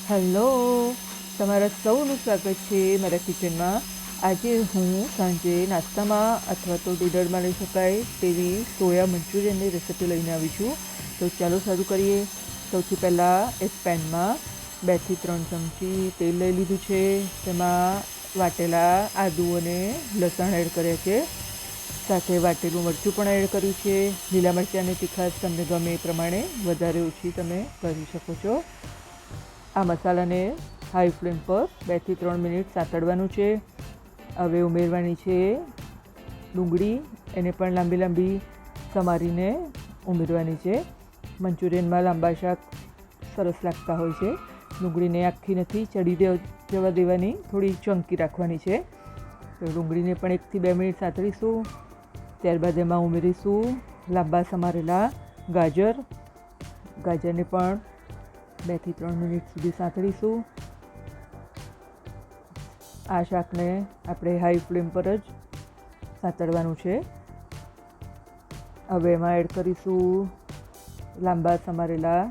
Hello, તમારા સૌનું સ્વાગત છે મારા કિચનમાં. આજે હું સાંજે નાસ્તામાં અથવા તો ડિનરમાં લઈ શકાય તેવી સોયા મંચુરિયનની રેસિપી લઈને આવી છું. તો ચાલો શરૂ કરીએ. સૌથી પહેલાં એક પેનમાં 2 થી 3 ચમચી તેલ લઈ લીધું છે. તેમાં વાટેલા આદુ અને લસણ એડ કર્યા છે. સાથે વાટેલું મરચું પણ એડ કર્યું છે. લીલા મરચાંની તીખાશ તમને ગમે એ પ્રમાણે વધારે ઓછી તમે કરી શકો છો. આ મસાલાને હાઈ ફ્લેમ પર 2 થી 3 મિનિટ સાતળવાનું છે. હવે ઉમેરવાની છે ડુંગળી. એને પણ લાંબી લાંબી સમારીને ઉમેરવાની છે. મંચુરિયનમાં લાંબા શાક સરસ લાગતા હોય છે. ડુંગળીને આખી નથી ચડી જવા દેવાની, થોડી ચંકી રાખવાની છે. તો ડુંગળીને પણ 1 થી 2 મિનિટ સાતળીશું. ત્યારબાદ એમાં ઉમેરીશું લાંબા સમારેલા ગાજર. ગાજરને પણ 2 થી 3 મિનિટ સુધી સાંતળીશું. આ શાકને આપણે હાઈ ફ્લેમ પર જ સાંતળવાનું છે. હવે એમાં એડ કરીશું લાંબા સમારેલા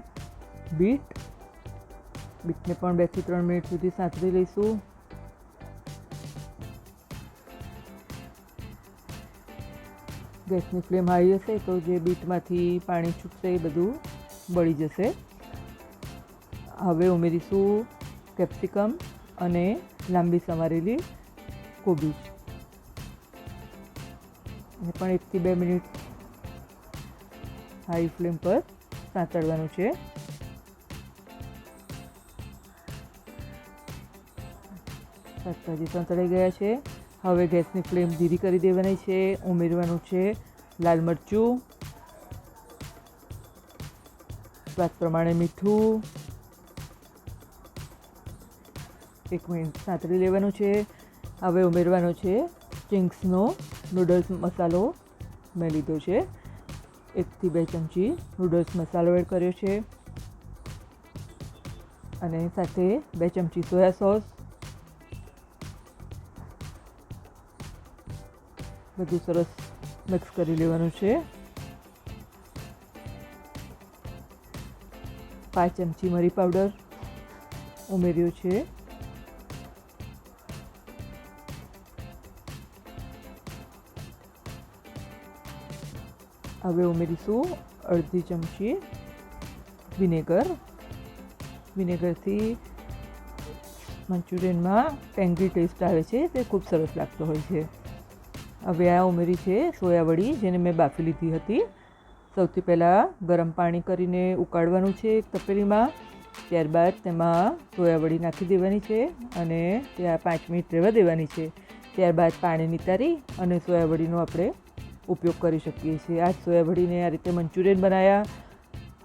બીટ. બીટને પણ 2 થી 3 મિનિટ સુધી સાંતળી લઈશું. ગેસની ફ્લેમ હાઈ હશે તો જે બીટમાંથી પાણી છૂટશે એ બધું બળી જશે. હવે ઉમેરીશું કેપ્સિકમ અને લાંબી સમારેલી કોબીજ. એને પણ 1 થી 2 મિનિટ હાઈ ફ્લેમ પર સાંતળવાનું છે. શાકભાજી સાંતળાઈ ગયા છે. હવે ગેસની ફ્લેમ ધીરી કરી દેવાની છે. ઉમેરવાનું છે લાલ મરચું, સ્વાદ પ્રમાણે મીઠું. 1 મિનિટ સાંતળી લેવાનું છે. હવે ઉમેરવાનો છે ચિંગ્સનો નૂડલ્સ મસાલો. મેં લીધો છે 1 થી 2 ચમચી નૂડલ્સ મસાલો એડ કર્યો છે. અને સાથે 2 ચમચી સોયા સોસ. બધું સરસ મિક્સ કરી લેવાનું છે. 5 ચમચી મરી પાવડર ઉમેર્યો છે. હવે ઉમેરીશું અડધી ચમચી વિનેગર. વિનેગરથી મંચુરિયનમાં ટેંગી ટેસ્ટ આવે છે, તે ખૂબ સરસ લાગતો હોય છે. હવે આ ઉમેરી છે સોયાવડી, જેને મેં બાફી લીધી હતી. સૌથી પહેલાં ગરમ પાણી કરીને ઉકાળવાનું છે એક તપેલીમાં. ત્યારબાદ તેમાં સોયાવડી નાખી દેવાની છે અને ત્યાં 5 મિનિટ રહેવા દેવાની છે. ત્યારબાદ પાણી નિતારી અને સોયાવડીનો આપણે ઉપયોગ કરી શકીએ છીએ. આ જ સોયાવડીને આ રીતે મંચુરિયન બનાવ્યા.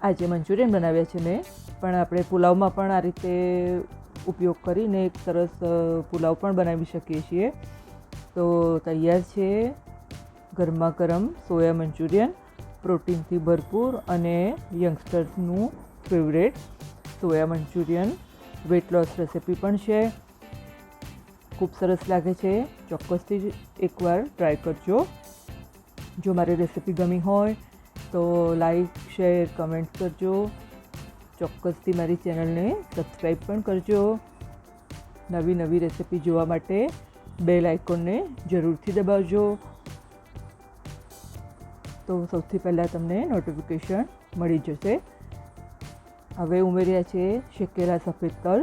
આજે મંચુરિયન બનાવ્યા છે મેં, પણ આપણે પુલાવમાં પણ આ રીતે ઉપયોગ કરીને એક સરસ પુલાવ પણ બનાવી શકીએ છીએ. તો તૈયાર છે ગરમા ગરમ સોયા મંચુરિયન, પ્રોટીનથી ભરપૂર અને યંગસ્ટર્સનું favourite soya Manchurian. Weight loss recipe પણ છે. ખૂબ સરસ લાગે છે. ચોક્કસથી જ એકવાર ટ્રાય કરજો. જો મારી રેસિપી ગમી હોય તો લાઈક, શેર, કમેન્ટ કરજો. ચોક્કસથી મારી ચેનલને સબસ્ક્રાઈબ પણ કરજો. નવી નવી રેસિપી જોવા માટે બેલ આઇકોનને જરૂરથી દબાવજો. તો સૌથી પહેલાં તમને નોટિફિકેશન મળી જશે. હવે ઉમેર્યા છે શેકેલા સફેદ તલ,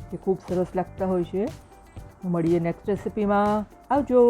જે ખૂબ સરસ લાગતા હોય છે. મળીએ નેક્સ્ટ રેસિપીમાં. આવજો.